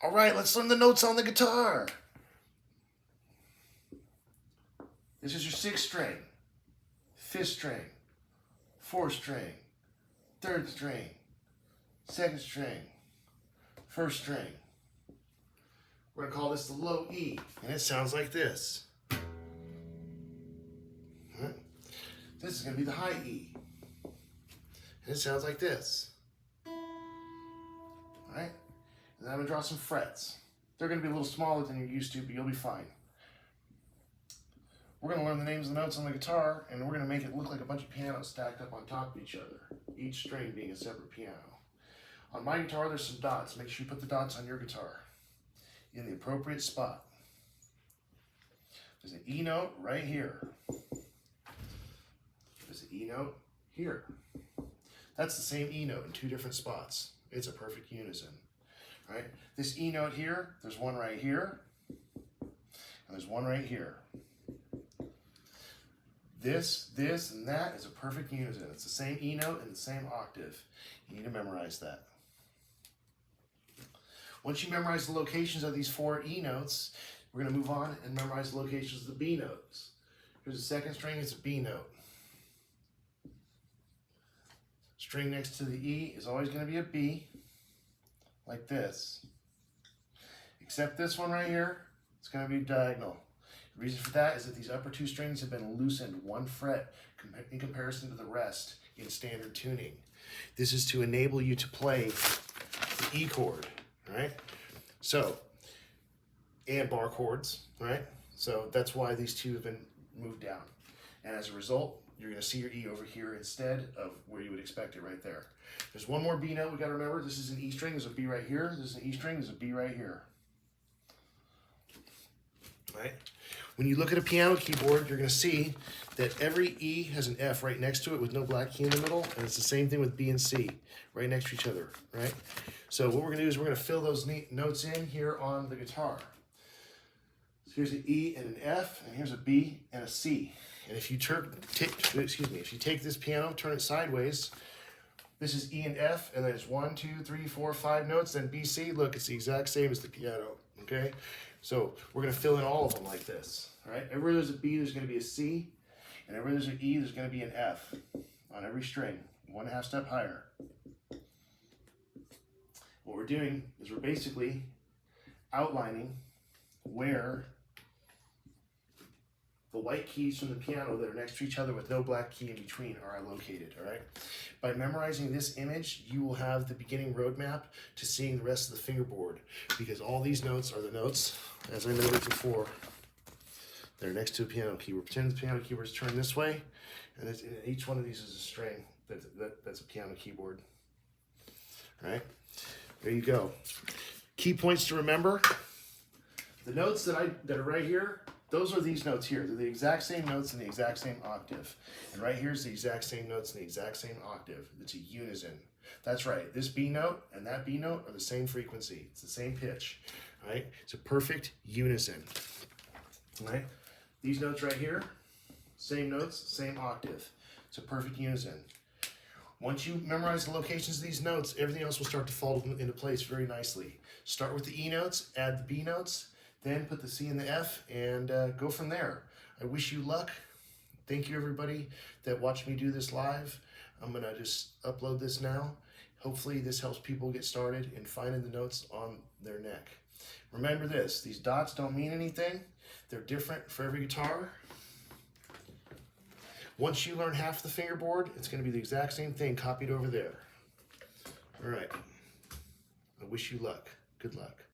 All right, let's learn the notes on the guitar. This is your 6th string, 5th string, 4th string, 3rd string, 2nd string, 1st string. We're going to call this the low E, and it sounds like this. This is going to be the high E, and it sounds like this. All right? And then I'm going to draw some frets. They're going to be a little smaller than you're used to, but you'll be fine. We're going to learn the names of the notes on the guitar, and we're going to make it look like a bunch of pianos stacked up on top of each other, each string being a separate piano. On my guitar, there's some dots. Make sure you put the dots on your guitar in the appropriate spot. There's an E note right here. There's an E note here. That's the same E note in 2 different spots. It's a perfect unison. All right? This E note here, there's one right here, and there's one right here. This, and that is a perfect unison. It's the same E note and the same octave. You need to memorize that. Once you memorize the locations of these 4 E notes, we're going to move on and memorize the locations of the B notes. Here's the 2nd string, it's a B note. String next to the E is always going to be a B, like this. Except this one right here, it's going to be diagonal. The reason for that is that these upper 2 strings have been loosened 1 fret in comparison to the rest in standard tuning. This is to enable you to play the E chord, right? So, and bar chords, right? So that's why these 2 have been moved down. And as a result, you're going to see your E over here instead of where you would expect it right there. There's one more B note we got to remember. This is an E string, there's a B right here. This is an E string, there's a B right here. Right? When you look at a piano keyboard, you're going to see that every E has an F right next to it with no black key in the middle, and it's the same thing with B and C, right next to each other, right? So what we're going to do is we're going to fill those notes in here on the guitar. So here's an E and an F, and here's a B and a C. And if you if you take this piano, turn it sideways, this is E and F, and there's 1, 2, 3, 4, 5 notes, then B, C. Look, it's the exact same as the piano, okay? So we're going to fill in all of them like this, all right? Everywhere there's a B, there's going to be a C, and everywhere there's an E, there's going to be an F on every string, 1/2 step higher. What we're doing is we're basically outlining where the white keys from the piano that are next to each other with no black key in between are located, all right? By memorizing this image, you will have the beginning roadmap to seeing the rest of the fingerboard, because all these notes are the notes, as I noted before, they're next to a piano keyboard. Pretend the piano keyboard is turned this way, and each one of these is a string that's a piano keyboard, all right? There you go. Key points to remember. The notes that are right here, those are these notes here. They're the exact same notes in the exact same octave. And right here is the exact same notes in the exact same octave. It's a unison. That's right. This B note and that B note are the same frequency. It's the same pitch. All right? It's a perfect unison. All right? These notes right here, same notes, same octave. It's a perfect unison. Once you memorize the locations of these notes, everything else will start to fall into place very nicely. Start with the E notes, add the B notes, then put the C and the F, and go from there. I wish you luck. Thank you, everybody that watched me do this live. I'm going to just upload this now. Hopefully this helps people get started in finding the notes on their neck. Remember this, these dots don't mean anything. They're different for every guitar. Once you learn half the fingerboard, it's going to be the exact same thing copied over there. All right. I wish you luck. Good luck.